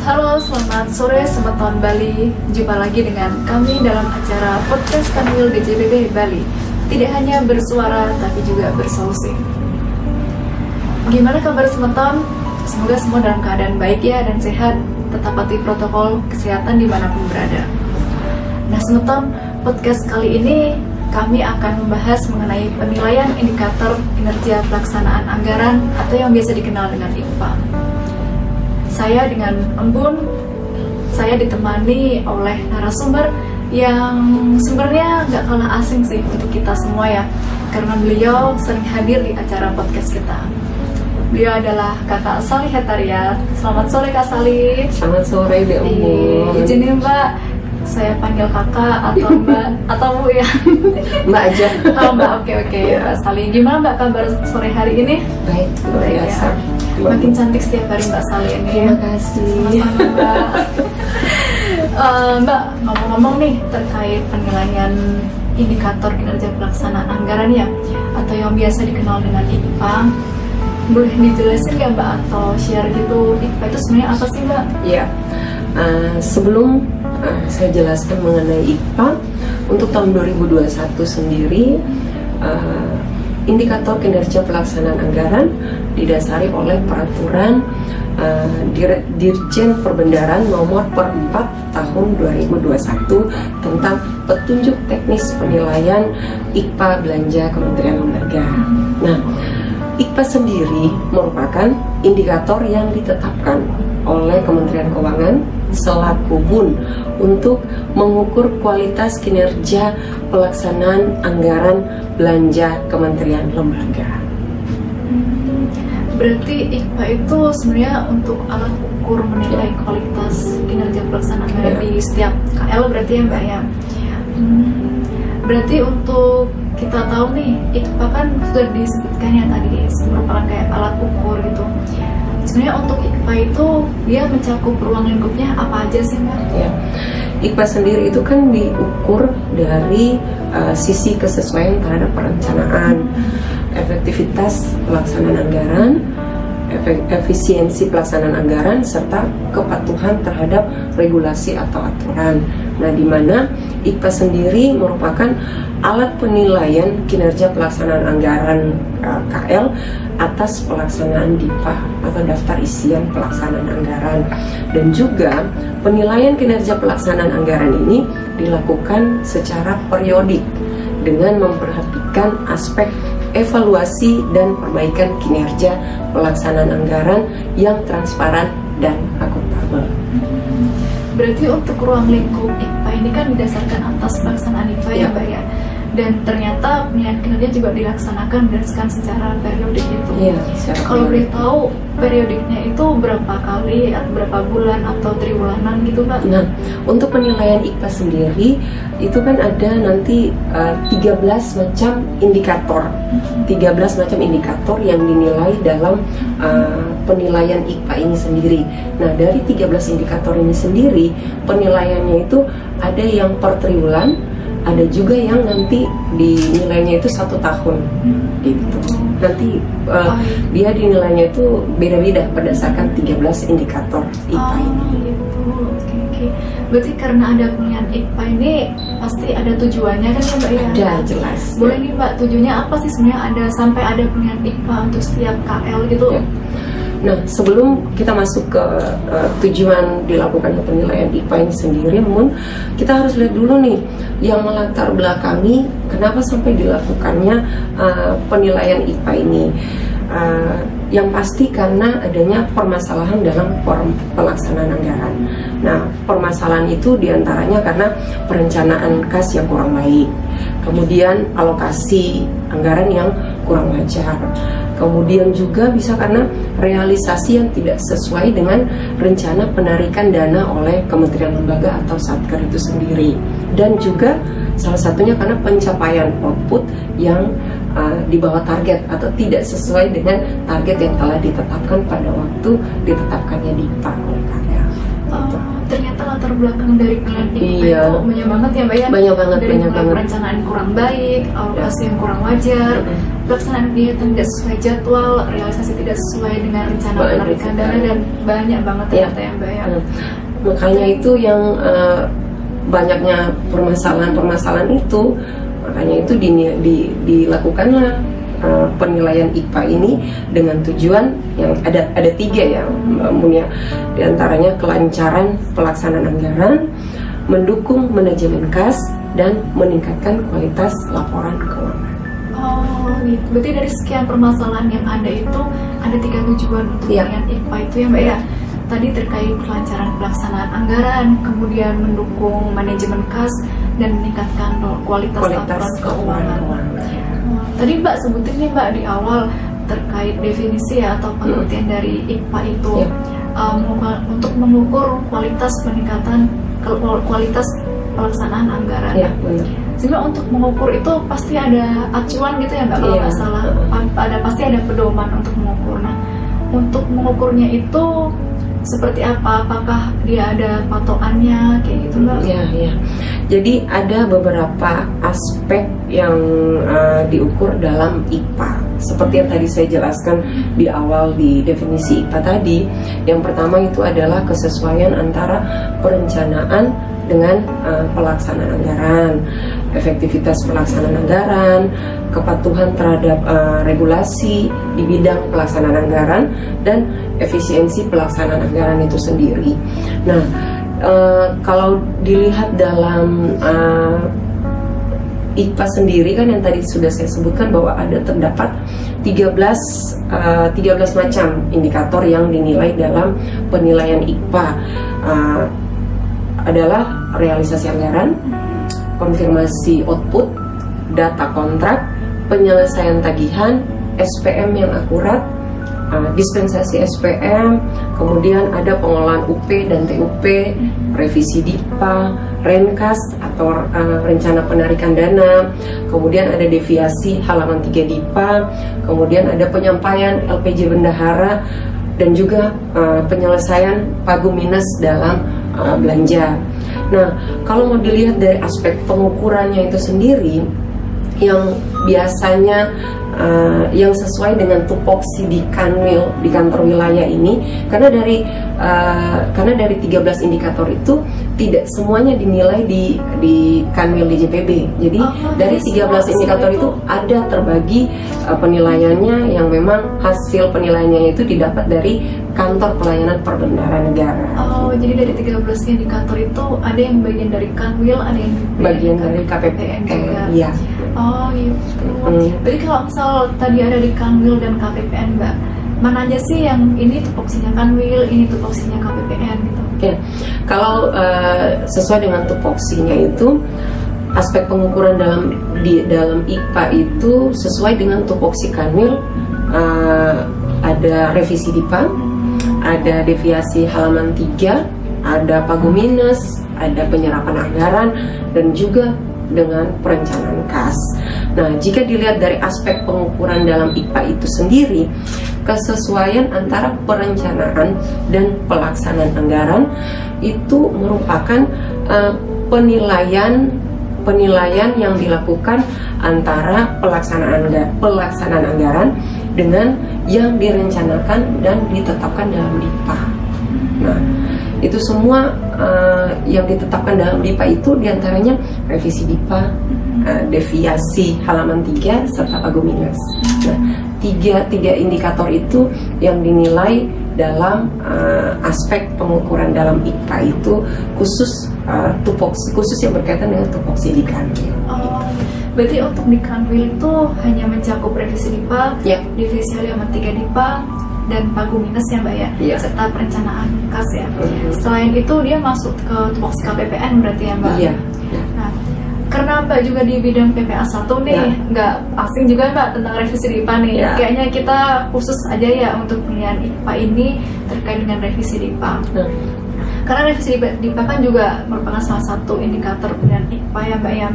Halo, selamat sore Semeton Bali. Jumpa lagi dengan kami dalam acara podcast Kanwil DJBB Bali. Tidak hanya bersuara, tapi juga bersolusi. Gimana kabar Semeton? Semoga semua dalam keadaan baik ya dan sehat. Tetap patuhi protokol kesehatan dimanapun berada. Nah Semeton, podcast kali ini kami akan membahas mengenai penilaian indikator kinerja pelaksanaan anggaran atau yang biasa dikenal dengan IKPA. Saya dengan Embun, saya ditemani oleh narasumber yang sebenarnya nggak kalah asing sih untuk kita semua ya, karena beliau sering hadir di acara podcast kita. Beliau adalah Kakak Sali Hetaria. Selamat sore Kak Sali. Selamat sore Dek Embun. Izinin Mbak, saya panggil kakak atau Mbak atau Bu ya? Mbak aja. Oh Mbak, oke. Mbak Sali, gimana Mbak kabar sore hari ini? Baik, luar biasa. Ya. Makin cantik setiap hari Mbak Sali ini. Terima kasih. Sama-sama Mbak. Mbak, ngomong-ngomong nih terkait penilaian indikator kinerja pelaksanaan anggaran ya, atau yang biasa dikenal dengan IKPA, boleh dijelasin nggak Mbak atau share gitu IKPA itu sebenarnya apa sih Mbak? Iya. Sebelum saya jelaskan mengenai IKPA, untuk tahun 2021 sendiri, indikator kinerja pelaksanaan anggaran didasari oleh peraturan Dirjen Perbendaharaan nomor 4 tahun 2021 tentang petunjuk teknis penilaian IKPA belanja Kementerian Lembaga. Nah, IKPA sendiri merupakan indikator yang ditetapkan oleh Kementerian Keuangan selaku BUN untuk mengukur kualitas kinerja pelaksanaan anggaran belanja Kementerian Lembaga. Berarti IKPA itu sebenarnya untuk alat ukur menilai kualitas kinerja pelaksanaan anggaran di setiap KL berarti ya Mbak ya. Berarti untuk kita tahu nih, IKPA kan sudah disebutkan ya tadi merupakan kayak alat ukur gitu. Sebenarnya untuk IKPA itu dia mencakup ruang lingkupnya apa aja sih Mbak? Ya. IKPA sendiri itu kan diukur dari sisi kesesuaian terhadap perencanaan, efektivitas pelaksanaan anggaran, efisiensi pelaksanaan anggaran, serta kepatuhan terhadap regulasi atau aturan. Nah, di mana IKPA sendiri merupakan alat penilaian kinerja pelaksanaan anggaran KL atas pelaksanaan DIPA atau daftar isian pelaksanaan anggaran, dan juga penilaian kinerja pelaksanaan anggaran ini dilakukan secara periodik dengan memperhatikan aspek evaluasi dan perbaikan kinerja pelaksanaan anggaran yang transparan dan akuntabel. Berarti untuk ruang lingkup IKPA ini kan didasarkan atas pelaksanaan IKPA ya Mbak ya. Dan ternyata penilaian kinerja juga dilaksanakan berdasarkan secara periodik itu. Iya, kalau boleh tahu periodiknya itu berapa kali, atau berapa bulan atau triwulanan gitu Mbak? Nah, untuk penilaian IKPA sendiri itu kan ada nanti 13 macam indikator. 13 macam indikator yang dinilai dalam penilaian IKPA ini sendiri. Nah, dari 13 indikator ini sendiri, penilaiannya itu ada yang per triwulan, ada juga yang nanti dinilainya itu 1 tahun gitu. Nanti dia dinilainya itu beda-beda berdasarkan 13 indikator IKPA ini. Gitu. Oke. Berarti karena ada penilaian IKPA ini pasti ada tujuannya kan ya Mbak ya? Ada, jelas. Boleh nih Mbak, tujuannya apa sih sebenarnya ada sampai ada penilaian IKPA untuk setiap KL gitu? Ya. Nah, sebelum kita masuk ke tujuan dilakukan penilaian IKPA ini sendiri, namun kita harus lihat dulu nih yang melatar belakangi kenapa sampai dilakukannya penilaian IKPA ini. Yang pasti karena adanya permasalahan dalam pelaksanaan anggaran. Nah, permasalahan itu diantaranya karena perencanaan kas yang kurang baik, kemudian alokasi anggaran yang kurang wajar, kemudian juga bisa karena realisasi yang tidak sesuai dengan rencana penarikan dana oleh Kementerian Lembaga atau Satker itu sendiri, dan juga salah satunya karena pencapaian output yang di bawah target atau tidak sesuai dengan target yang telah ditetapkan pada waktu ditetapkannya DIPA oleh KL. Ternyata latar belakang dari penilaian IPA Iya. itu banyak banget ya Mbak ya. Banyak banget, Dari banyak mulai banget. perencanaan kurang baik, alokasi yang kurang wajar, pelaksanaan kegiatan tidak sesuai jadwal, realisasi tidak sesuai dengan rencana Banyak penarikan dana, sekali. dan banyak banget Iya. ternyata ya Mbak ya. Makanya itu yang banyaknya permasalahan-permasalahan itu, makanya itu dilakukanlah penilaian IPA ini dengan tujuan yang ada 3 ya Mbak Munia. Di antaranya kelancaran pelaksanaan anggaran, mendukung manajemen kas, dan meningkatkan kualitas laporan keuangan. Oh gitu. Berarti dari sekian permasalahan yang ada itu ada 3 tujuan untuk Iya. penilaian IPA itu ya Mbak ya. Tadi terkait kelancaran pelaksanaan anggaran, kemudian mendukung manajemen kas, dan meningkatkan kualitas laporan keuangan. Tadi Mbak sebutin nih Mbak di awal terkait definisi ya, atau pengertian dari IPA itu. Iya. Untuk mengukur kualitas kualitas pelaksanaan anggaran. Ya, benar. Sebenarnya untuk mengukur itu pasti ada acuan gitu ya Mbak, kalau Iya. nggak salah. Pasti ada pedoman untuk mengukur. Nah, untuk mengukurnya itu seperti apa? Apakah dia ada patokannya kayak gitu Mbak? Ya, ya. Jadi ada beberapa aspek yang diukur dalam IPA. Seperti yang tadi saya jelaskan di awal di definisi IPA tadi. Yang pertama itu adalah kesesuaian antara perencanaan dengan pelaksanaan anggaran, efektivitas pelaksanaan anggaran, kepatuhan terhadap regulasi di bidang pelaksanaan anggaran, dan efisiensi pelaksanaan anggaran itu sendiri. Nah, kalau dilihat dalam IPA sendiri kan yang tadi sudah saya sebutkan bahwa terdapat 13 macam indikator yang dinilai dalam penilaian IPA. Adalah realisasi anggaran, konfirmasi output, data kontrak, penyelesaian tagihan, SPM yang akurat, dispensasi SPM, kemudian ada pengolahan UP dan TUP, revisi DIPA, Renkas atau rencana penarikan dana, kemudian ada deviasi halaman 3 DIPA, kemudian ada penyampaian LPJ bendahara, dan juga penyelesaian pagu minus dalam belanja. Nah, kalau mau dilihat dari aspek pengukurannya itu sendiri, yang biasanya yang sesuai dengan tupoksi di Kanwil di kantor wilayah ini, karena dari 13 indikator itu tidak semuanya dinilai di Kanwil DJPB. Jadi dari 13 indikator itu ada terbagi penilaiannya yang memang hasil penilaiannya itu didapat dari kantor pelayanan perbendaharaan negara. Oh, jadi dari 13 indikator itu ada yang bagian dari Kanwil, ada yang bagian dari KPPN juga. Iya. Oh gitu. Berarti kalau misal tadi ada di Kanwil dan KPPN Mbak, mana aja sih yang ini tupoksinya Kanwil, ini tupoksinya KPPN gitu? Ya, kalau sesuai dengan tupoksinya itu, aspek pengukuran dalam IPA itu sesuai dengan tupoksi Kanwil. Ada revisi DIPA, ada deviasi halaman 3, ada pagu minus, ada penyerapan anggaran, dan juga dengan perencanaan kas. Nah, jika dilihat dari aspek pengukuran dalam IPA itu sendiri, kesesuaian antara perencanaan dan pelaksanaan anggaran itu merupakan penilaian yang dilakukan antara pelaksanaan anggaran dengan yang direncanakan dan ditetapkan dalam DIPA. Nah, itu semua yang ditetapkan dalam DIPA itu diantaranya revisi DIPA, deviasi halaman 3, serta pagu minus. Nah, tiga indikator itu yang dinilai dalam aspek pengukuran dalam IPA itu khusus yang berkaitan dengan tupoksi di Kanwil. Oh, berarti untuk di Kanwil itu hanya mencakup revisi DIPA, Ya. divisi halaman 3 DIPA, dan pagu minus ya Mbak ya, Ya. serta perencanaan kas ya. Selain itu dia masuk ke tupoksi KPPN berarti ya Mbak? Iya. Nah, karena Mbak juga di bidang PPA 1 nih, Ya. nggak asing juga Mbak tentang revisi DIPA nih. Ya. Kayaknya kita khusus aja ya untuk penilaian IPA ini terkait dengan revisi DIPA. Nah, Karena revisi DIPA kan juga merupakan salah satu indikator penilaian IPA ya Mbak ya.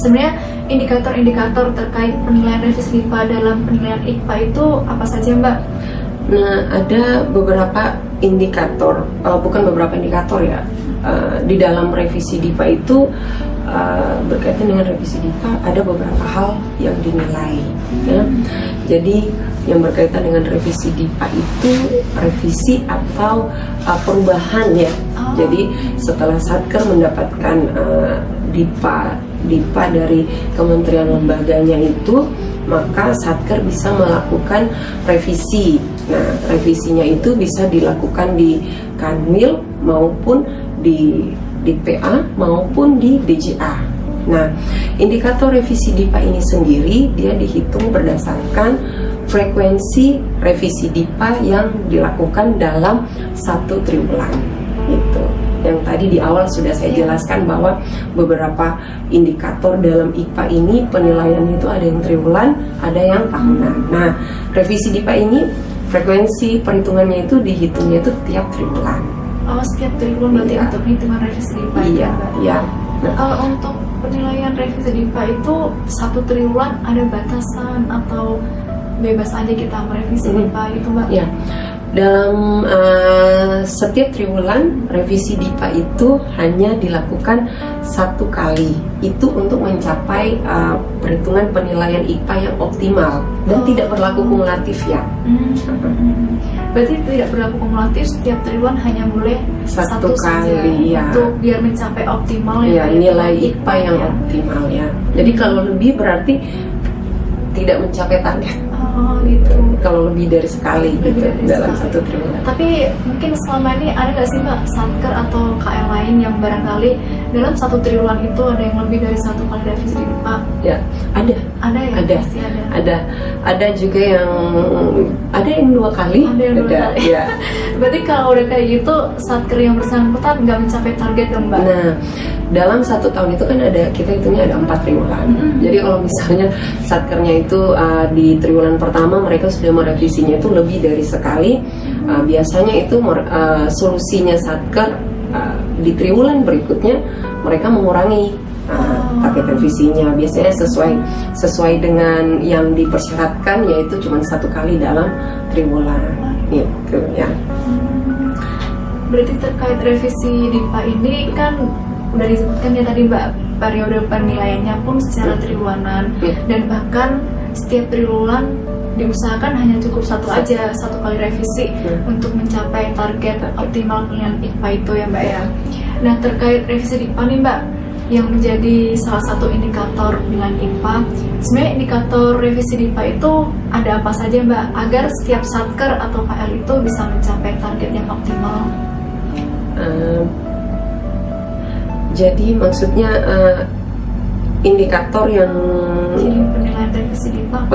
Sebenarnya indikator-indikator terkait penilaian revisi DIPA dalam penilaian IPA itu apa saja Mbak? Nah, ada beberapa indikator, bukan beberapa indikator ya, di dalam revisi DIPA itu berkaitan dengan revisi DIPA ada beberapa hal yang dinilai ya. Jadi yang berkaitan dengan revisi DIPA itu revisi atau perubahan ya. Jadi setelah Satker mendapatkan DIPA dari kementerian lembaganya itu, maka Satker bisa melakukan revisi. Nah, revisinya itu bisa dilakukan di Kanwil maupun di PA maupun di DJA. Nah, indikator revisi DIPA ini sendiri dia dihitung berdasarkan frekuensi revisi DIPA yang dilakukan dalam 1 triwulan. Gitu. Yang tadi di awal sudah saya jelaskan bahwa beberapa indikator dalam IPA ini penilaiannya itu ada yang triwulan, ada yang tahunan. Nah, revisi DIPA ini frekuensi perhitungannya itu dihitungnya itu tiap triwulan. Oh, setiap triwulan berarti untuk perhitungan revisi DIPA. Iya, iya. Nah, kalau untuk penilaian revisi DIPA itu 1 triwulan ada batasan atau bebas aja kita merevisi DIPA itu, Mbak? Iya. Dalam setiap triwulan revisi DIPA itu hanya dilakukan 1 kali. Itu untuk mencapai perhitungan penilaian IPA yang optimal dan tidak berlaku kumulatif ya. Berarti tidak berlaku kumulatif, setiap triwulan hanya boleh 1 kali ya. Untuk biar mencapai optimal ya, nilai IPA yang optimal ya. Jadi kalau lebih berarti tidak mencapai target. Oh gitu. Kalau lebih dari sekali gitu dalam 1 triwulan. Tapi mungkin selama ini ada nggak sih Mbak Satker atau KL lain yang barangkali dalam 1 triwulan itu ada yang lebih dari 1 kali revisi DIPA? Ya, ada. Ada ya? Ada. Pasti ada. Ada juga yang 2 kali. Ada yang 2 kali. Ya. Berarti kalau udah kayak gitu Satker yang bersangkutan nggak mencapai target dong Mbak? Nah, dalam 1 tahun itu kan kita hitungnya ada 4 triwulan. Jadi kalau misalnya Satkernya itu di triwulan pertama mereka sudah merevisinya itu lebih dari sekali, biasanya itu solusinya Satker di triwulan berikutnya mereka mengurangi target revisinya. Biasanya sesuai dengan yang dipersyaratkan, yaitu cuma 1 kali dalam triwulan gitu ya. Berarti terkait revisi DIPA ini kan udah disebutkan ya tadi Mbak, periode penilaiannya pun secara triwulan dan bahkan setiap triwulan diusahakan hanya cukup 1 aja, 1 kali revisi untuk mencapai target optimal penilaian IPA itu ya Mbak ya. Nah, terkait revisi DIPA nih Mbak, yang menjadi salah satu indikator penilaian IPA, sebenarnya indikator revisi DIPA itu ada apa saja Mbak agar setiap Satker atau KL itu bisa mencapai target yang optimal? Jadi maksudnya indikator yang penilaian revisi DIPA,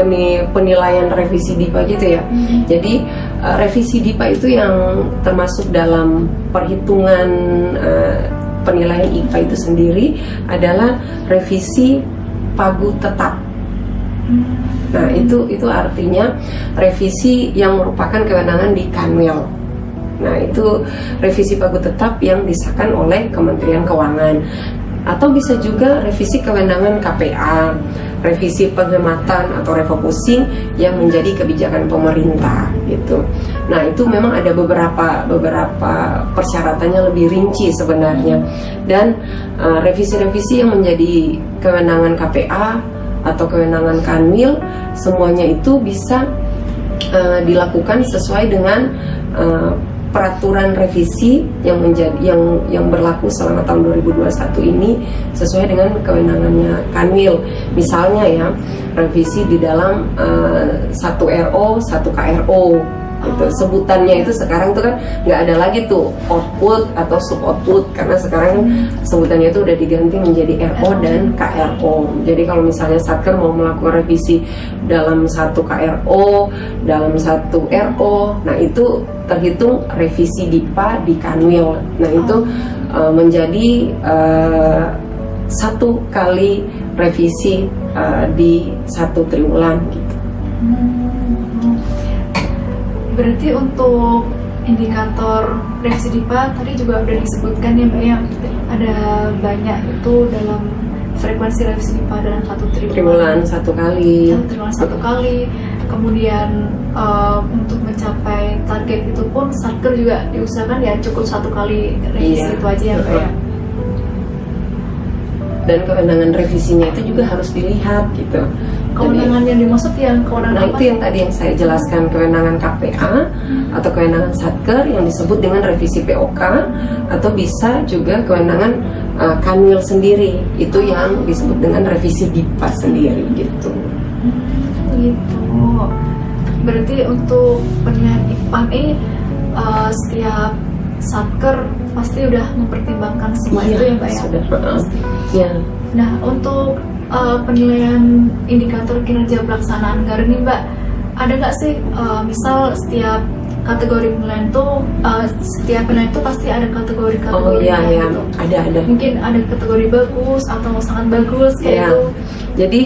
penilaian revisi DIPA gitu ya. Jadi revisi DIPA itu yang termasuk dalam perhitungan penilaian IPA itu sendiri adalah revisi pagu tetap. Nah, itu artinya revisi yang merupakan kewenangan di Kanwil. Nah, itu revisi pagu tetap yang disahkan oleh Kementerian Keuangan. Atau bisa juga revisi kewenangan KPA, revisi penghematan atau refocusing yang menjadi kebijakan pemerintah gitu. Nah, itu memang ada beberapa persyaratannya lebih rinci sebenarnya. Dan revisi-revisi yang menjadi kewenangan KPA atau kewenangan Kanwil, semuanya itu bisa dilakukan sesuai dengan peraturan revisi yang berlaku selama tahun 2021 ini sesuai dengan kewenangannya Kanwil. Misalnya ya, revisi di dalam 1 RO, 1 KRO gitu. Sebutannya itu sekarang tuh kan nggak ada lagi tuh output atau sub output, karena sekarang sebutannya itu udah diganti menjadi RO dan KRO. Jadi kalau misalnya Satker mau melakukan revisi dalam 1 KRO, dalam 1 RO, nah itu terhitung revisi DIPA di Kanwil. Nah itu menjadi 1 kali revisi di 1 triwulan gitu. Berarti untuk indikator revisi DIPA tadi juga udah disebutkan ya Mbak ya, ada banyak itu dalam frekuensi revisi DIPA dalam 1 triwulan. 1 kali. 1 triwulan 1 kali. Kemudian untuk mencapai target itu pun Satker juga diusahakan ya cukup 1 kali revisi itu aja ya Mbak ya. Dan kewenangan revisinya itu juga harus dilihat gitu. Kewenangan yang dimaksud yang kewenangan Nah apa? itu yang tadi yang saya jelaskan, kewenangan KPA atau kewenangan Satker yang disebut dengan revisi POK, atau bisa juga kewenangan Kanwil sendiri, itu yang disebut dengan revisi DIPA sendiri gitu. Gitu. Berarti untuk penilaian IPA ini setiap Satker pasti udah mempertimbangkan semua itu ya Mbak ya? Sudah. Ya. Nah untuk penilaian indikator kinerja pelaksanaan anggaran nih Mbak, ada nggak sih misal setiap kategori penilaian itu setiap penilaian itu pasti ada kategori-kategori gitu. Ada. Mungkin ada kategori bagus atau sangat bagus kayak gitu. Jadi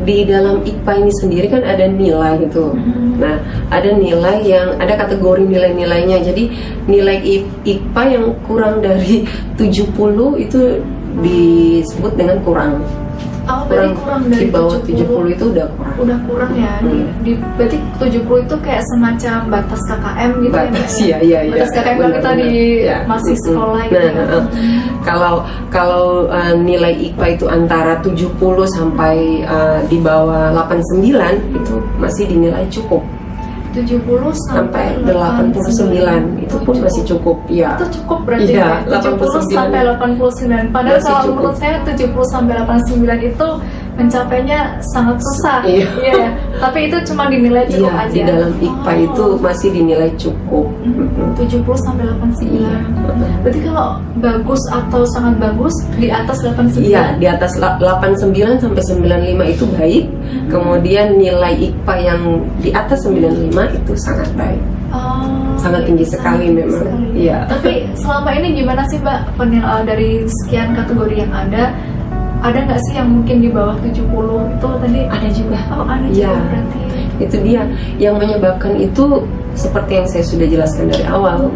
di dalam IPA ini sendiri kan ada nilai gitu. Nah, ada nilai yang ada kategori nilai-nilainya. Jadi nilai IPA yang kurang dari 70 itu disebut dengan kurang. Berarti kurang dari di bawah 70 itu udah kurang. Udah kurang ya. Berarti 70 itu kayak semacam batas KKM gitu batas, ya. Iya. Batas KKM kalau kita di masih sekolah gitu. Kalau nilai IPA itu antara 70 sampai di bawah 89 itu masih dinilai cukup. 70 sampai 89 itu pun masih cukup ya. Itu cukup berarti ya, 70 sampai 89. Padahal kalau menurut saya 70 sampai 89 itu mencapainya sangat susah. Iya. Tapi itu cuma dinilai cukup aja. Di dalam IPA itu masih dinilai cukup. 70 sampai 89. Berarti kalau bagus atau sangat bagus di atas 89. Iya, di atas 89 sampai 95 itu baik. Kemudian nilai IPA yang di atas 95 itu sangat baik. Sangat tinggi sekali memang. Iya. Tapi selama ini gimana sih Mbak penilaian dari sekian kategori yang ada nggak sih yang mungkin di bawah 70 itu tadi? Ada juga. Ada juga berarti. Itu dia yang menyebabkan itu, seperti yang saya sudah jelaskan dari awal,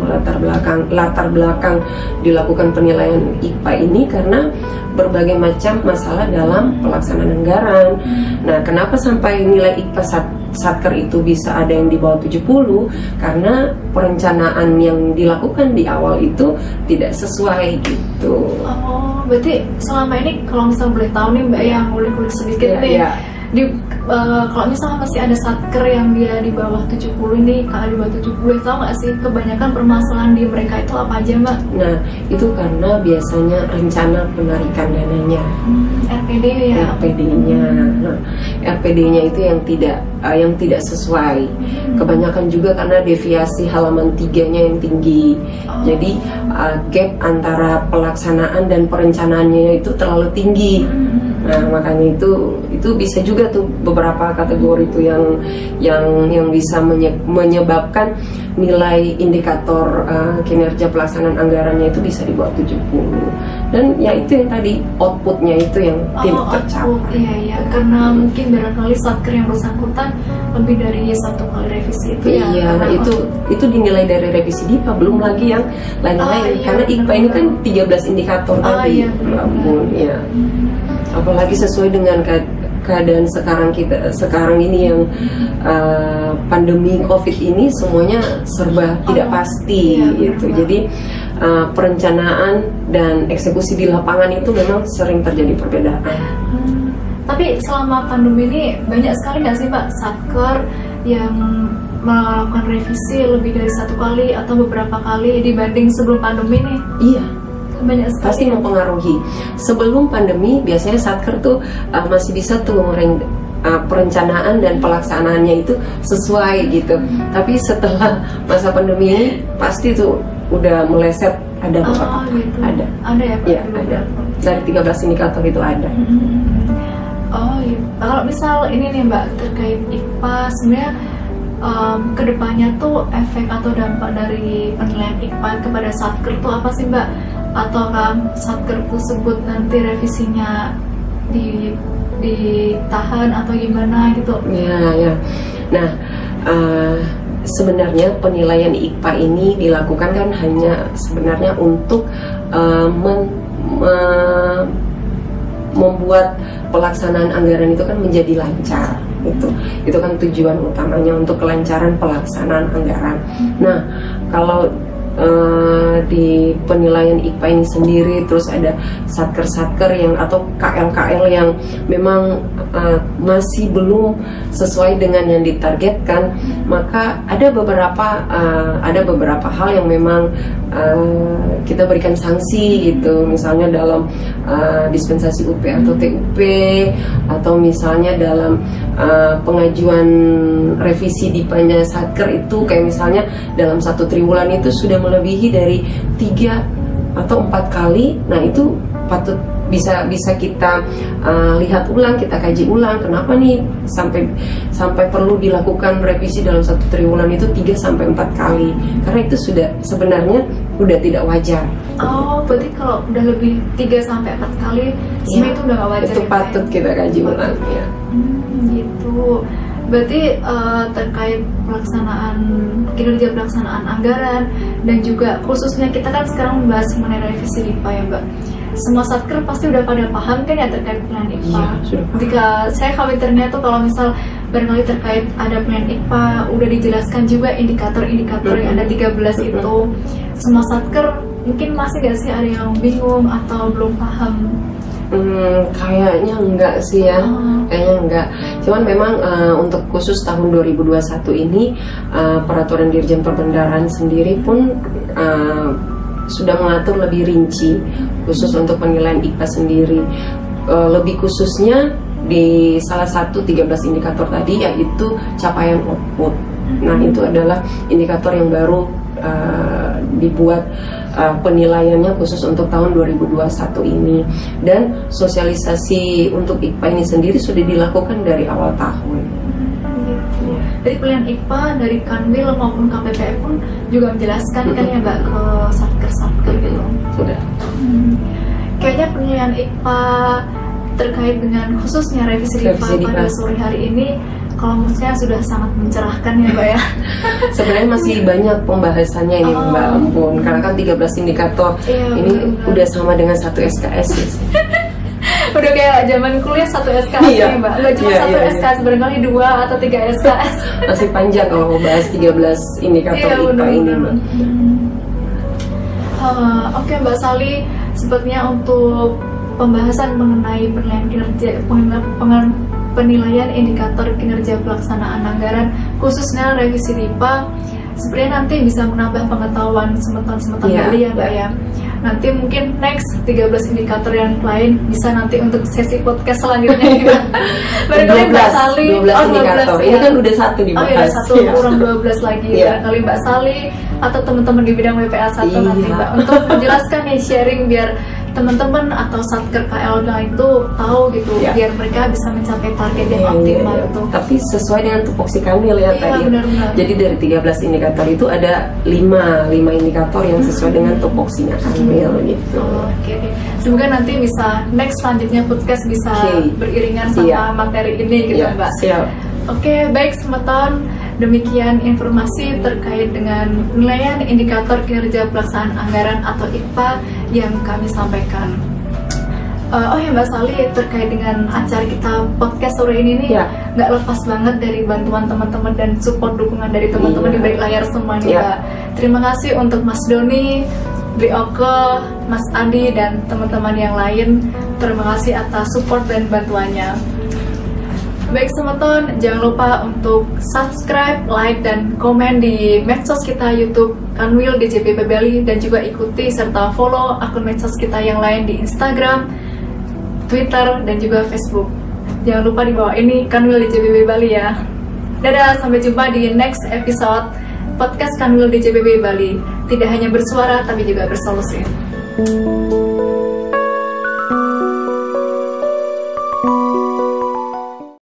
latar belakang dilakukan penilaian IPA ini karena berbagai macam masalah dalam pelaksanaan anggaran. Nah, kenapa sampai nilai IPA Satker itu bisa ada yang di bawah 70? Karena perencanaan yang dilakukan di awal itu tidak sesuai gitu. Berarti selama ini kalau misalnya boleh tahu nih Mbak yang kulik-kulik sedikit nih. Kalau misalnya masih ada Satker yang dia di bawah 70 ini, kalau di bawah 70 tahu nggak sih kebanyakan permasalahan di mereka itu apa aja Mbak? Nah, itu karena biasanya rencana penarikan dananya. RPD ya? RPD-nya. Nah, RPD-nya itu yang tidak sesuai. Kebanyakan juga karena deviasi halaman 3-nya yang tinggi. Jadi gap antara pelaksanaan dan perencanaannya itu terlalu tinggi. Nah, makanya itu bisa juga tuh beberapa kategori itu yang bisa menyebabkan nilai indikator kinerja pelaksanaan anggarannya itu bisa di bawah 70. Dan ya itu yang tadi, outputnya itu yang tidak tercapai. Iya, karena mungkin barangkali Satker yang bersangkutan lebih dari 1 kali revisi itu ya. Iya, itu dinilai dari revisi DIPA, belum lagi yang lain-lain. Karena IPA ini kan 13 indikator tadi. Ya. Apalagi sesuai dengan keadaan sekarang ini yang pandemi COVID ini semuanya serba tidak pasti gitu. Jadi perencanaan dan eksekusi di lapangan itu memang sering terjadi perbedaan. Tapi selama pandemi ini banyak sekali nggak sih Mbak Satker yang melakukan revisi lebih dari 1 kali atau beberapa kali dibanding sebelum pandemi nih? Iya. Banyak sekali. Pasti mempengaruhi. Sebelum pandemi biasanya Satker tuh masih bisa tuh perencanaan dan pelaksanaannya itu sesuai gitu. Tapi setelah masa pandemi ini pasti tuh udah meleset, ada beberapa. Gitu. Ada ya Pak? Ya, ada. Dari 13 indikator itu ada. Iya. Kalau misal ini nih Mbak terkait IPA, sebenarnya kedepannya tuh efek atau dampak dari penilaian IPA kepada Satker tuh apa sih Mbak? Atau Satker tersebut nanti revisinya ditahan atau gimana gitu? Ya. Nah, sebenarnya penilaian IPA ini dilakukan kan hanya sebenarnya untuk membuat pelaksanaan anggaran itu kan menjadi lancar. Itu kan tujuan utamanya untuk kelancaran pelaksanaan anggaran. Nah, kalau di penilaian IPA ini sendiri, terus ada satker-satker yang atau KL-KL yang memang masih belum sesuai dengan yang ditargetkan, maka ada beberapa hal yang memang kita berikan sanksi gitu, misalnya dalam dispensasi UP atau TUP, atau misalnya dalam pengajuan revisi DIPA-nya satker itu, kayak misalnya dalam 1 triwulan itu sudah melebihi dari 3 atau 4 kali. Nah, itu patut bisa kita lihat ulang, kita kaji ulang, kenapa nih sampai perlu dilakukan revisi dalam 1 triwulan itu 3 sampai 4 kali, karena itu sebenarnya udah tidak wajar. Oh, berarti kalau udah lebih 3 sampai 4 kali sebenarnya itu udah gak wajar. Itu patut kita kaji ulang ya. Gitu. Berarti terkait kinerja pelaksanaan anggaran, dan juga khususnya kita kan sekarang membahas mengenai revisi DIPA ya Mbak. Semua satker pasti udah pada paham kan ya terkait pilihan IPA. Iya, sudah paham. Jika saya khawatirnya tuh kalau misal barangkali terkait ada pilihan IPA udah dijelaskan juga indikator-indikator yang ada 13 itu, semua satker mungkin masih gak sih ada yang bingung atau belum paham? Kayaknya enggak sih ya, kayaknya enggak. Cuman memang untuk khusus tahun 2021 ini peraturan Dirjen Perbendaharaan sendiri pun sudah mengatur lebih rinci khusus untuk penilaian IPA sendiri. Lebih khususnya di salah satu 13 indikator tadi, yaitu capaian output. Nah, itu adalah indikator yang baru dibuat penilaiannya khusus untuk tahun 2021 ini, dan sosialisasi untuk IPA ini sendiri sudah dilakukan dari awal tahun. Jadi pilihan IPA dari Kanwil maupun KPPM pun juga menjelaskan kan ya Mbak ke satker gitu. Sudah. Kayaknya penilaian IPA terkait dengan khususnya revisi IPA pada sore hari ini, kalau menurut saya sudah sangat mencerahkan ya Mbak ya. Sebenarnya masih banyak pembahasannya ini Mbak, ampun, karena kan 13 indikator ini bener. Udah sama dengan 1 SKS ya. Udah kayak zaman kuliah 1 SKS nih Mbak, nggak cuma 1 SKS, barangkali 2 atau 3 SKS. Masih panjang kalau mau bahas 13 indikator IPA ini Mbak. Oke Mbak Sally, sepertinya untuk pembahasan mengenai penilaian indikator kinerja pelaksanaan anggaran khususnya revisi DIPA, sebenarnya nanti bisa menambah pengetahuan semeton-semeton Bali ya Mbak ya. Nanti mungkin next 13 indikator yang lain bisa nanti untuk sesi podcast selanjutnya ya. Barangkali Mbak Sally 12 indikator. Ini kan udah 1 dibahas. Oh iya, 1 kurang 12 lagi. Barangkali Mbak Sally atau teman-teman di bidang WPA 1 nanti Mbak untuk menjelaskan nih, sharing biar teman-teman atau satker KL itu tahu gitu, biar mereka bisa mencapai target yang optimal itu. Tapi sesuai dengan tupoksi Kanwil ya tadi. Benar-benar. Jadi dari 13 indikator itu ada 5 indikator yang sesuai dengan tupoksinya Kanwil gitu. Oke. Semoga nanti bisa next selanjutnya podcast bisa beriringan sama materi ini gitu Mbak. Siap. Oke, baik semeton. Demikian informasi terkait dengan penilaian indikator kinerja pelaksanaan anggaran atau IPA yang kami sampaikan. Oh ya Mbak Sally, terkait dengan acara kita podcast sore ini nih, nggak lepas banget dari bantuan teman-teman dan support dukungan dari teman-teman di balik layar semua nih Mbak. Terima kasih untuk Mas Doni, Dri Oke, Mas Andi, dan teman-teman yang lain. Terima kasih atas support dan bantuannya. Baik semeton, jangan lupa untuk subscribe, like, dan komen di medsos kita YouTube Kanwil DJPB Bali, dan juga ikuti serta follow akun medsos kita yang lain di Instagram, Twitter, dan juga Facebook. Jangan lupa di bawah ini Kanwil DJPB Bali ya. Dadah, sampai jumpa di next episode podcast Kanwil DJPB Bali. Tidak hanya bersuara tapi juga bersolusi.